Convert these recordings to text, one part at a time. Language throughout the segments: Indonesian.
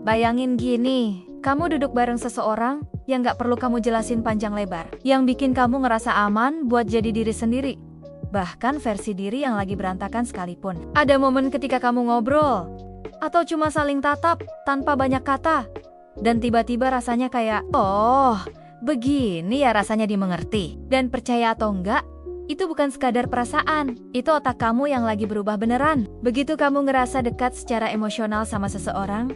Bayangin gini, kamu duduk bareng seseorang yang gak perlu kamu jelasin panjang lebar, yang bikin kamu ngerasa aman buat jadi diri sendiri. Bahkan versi diri yang lagi berantakan sekalipun. Ada momen ketika kamu ngobrol, atau cuma saling tatap tanpa banyak kata. Dan tiba-tiba rasanya kayak, oh, begini ya rasanya dimengerti. Dan percaya atau enggak, itu bukan sekadar perasaan, itu otak kamu yang lagi berubah beneran. Begitu kamu ngerasa dekat secara emosional sama seseorang,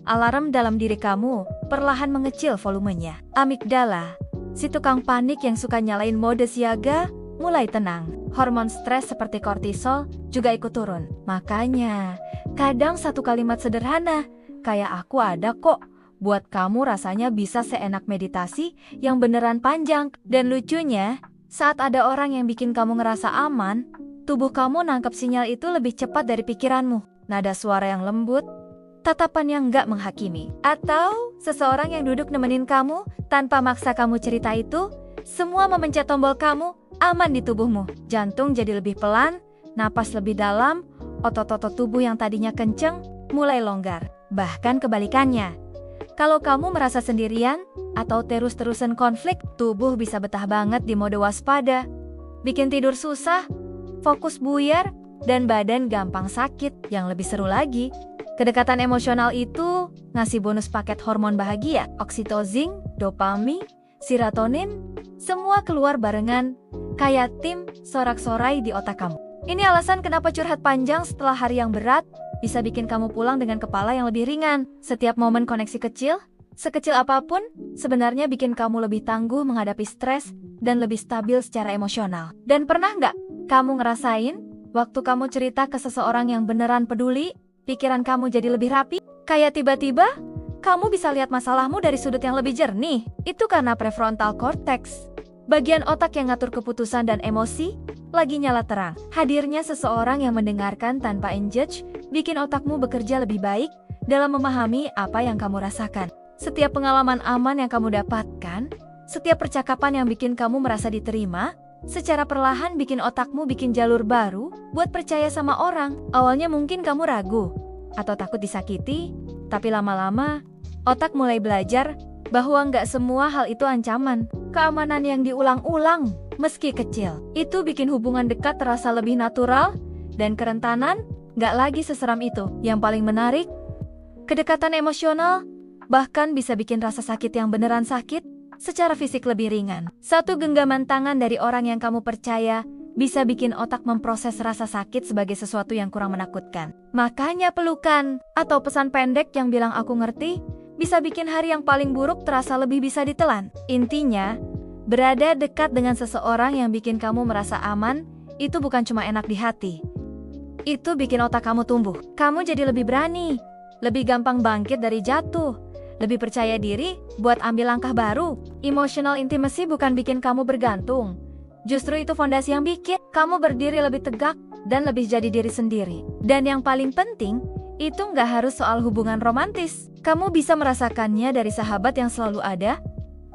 alarm dalam diri kamu perlahan mengecil volumenya. Amigdala, si tukang panik yang suka nyalain mode siaga, mulai tenang. Hormon stres seperti kortisol juga ikut turun. Makanya, kadang satu kalimat sederhana, kayak aku ada kok, buat kamu rasanya bisa seenak meditasi yang beneran panjang. Dan lucunya, saat ada orang yang bikin kamu ngerasa aman, tubuh kamu nangkep sinyal itu lebih cepat dari pikiranmu. Nada suara yang lembut, tatapan yang gak menghakimi, atau seseorang yang duduk nemenin kamu tanpa maksa kamu cerita itu, semua memencet tombol kamu aman di tubuhmu. Jantung jadi lebih pelan, napas lebih dalam, otot-otot tubuh yang tadinya kenceng mulai longgar. Bahkan kebalikannya, kalau kamu merasa sendirian atau terus-terusan konflik, tubuh bisa betah banget di mode waspada, bikin tidur susah, fokus buyar, dan badan gampang sakit. Yang lebih seru lagi, kedekatan emosional itu ngasih bonus paket hormon bahagia, oksitosin, dopamin, serotonin, semua keluar barengan, kayak tim sorak-sorai di otak kamu. Ini alasan kenapa curhat panjang setelah hari yang berat bisa bikin kamu pulang dengan kepala yang lebih ringan. Setiap momen koneksi kecil, sekecil apapun, sebenarnya bikin kamu lebih tangguh menghadapi stres dan lebih stabil secara emosional. Dan pernah nggak kamu ngerasain, waktu kamu cerita ke seseorang yang beneran peduli, pikiran kamu jadi lebih rapi? Kayak tiba-tiba, kamu bisa lihat masalahmu dari sudut yang lebih jernih. Itu karena prefrontal cortex, bagian otak yang ngatur keputusan dan emosi, lagi nyala terang. Hadirnya seseorang yang mendengarkan tanpa enjudge, bikin otakmu bekerja lebih baik dalam memahami apa yang kamu rasakan. Setiap pengalaman aman yang kamu dapatkan, setiap percakapan yang bikin kamu merasa diterima, secara perlahan bikin otakmu bikin jalur baru buat percaya sama orang. Awalnya mungkin kamu ragu atau takut disakiti, tapi lama-lama otak mulai belajar bahwa nggak semua hal itu ancaman. Keamanan yang diulang-ulang, meski kecil, itu bikin hubungan dekat terasa lebih natural, dan kerentanan nggak lagi seseram itu. Yang paling menarik, kedekatan emosional bahkan bisa bikin rasa sakit yang beneran sakit secara fisik lebih ringan. Satu genggaman tangan dari orang yang kamu percaya bisa bikin otak memproses rasa sakit sebagai sesuatu yang kurang menakutkan. Makanya pelukan atau pesan pendek yang bilang aku ngerti bisa bikin hari yang paling buruk terasa lebih bisa ditelan. Intinya, berada dekat dengan seseorang yang bikin kamu merasa aman, itu bukan cuma enak di hati. Itu bikin otak kamu tumbuh. Kamu jadi lebih berani, lebih gampang bangkit dari jatuh, lebih percaya diri buat ambil langkah baru. Emotional intimacy bukan bikin kamu bergantung. Justru itu fondasi yang bikin kamu berdiri lebih tegak dan lebih jadi diri sendiri. Dan yang paling penting, itu nggak harus soal hubungan romantis. Kamu bisa merasakannya dari sahabat yang selalu ada,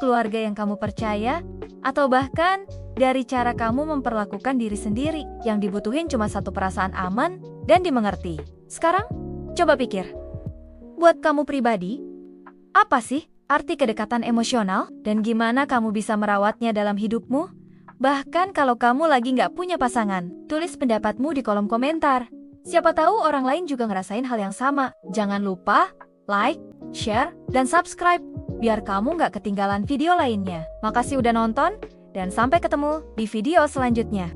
keluarga yang kamu percaya, atau bahkan dari cara kamu memperlakukan diri sendiri. Yang dibutuhin cuma satu perasaan aman dan dimengerti. Sekarang, coba pikir. Buat kamu pribadi, apa sih arti kedekatan emosional? Dan gimana kamu bisa merawatnya dalam hidupmu? Bahkan kalau kamu lagi nggak punya pasangan, tulis pendapatmu di kolom komentar. Siapa tahu orang lain juga ngerasain hal yang sama. Jangan lupa like, share, dan subscribe biar kamu nggak ketinggalan video lainnya. Makasih udah nonton, dan sampai ketemu di video selanjutnya.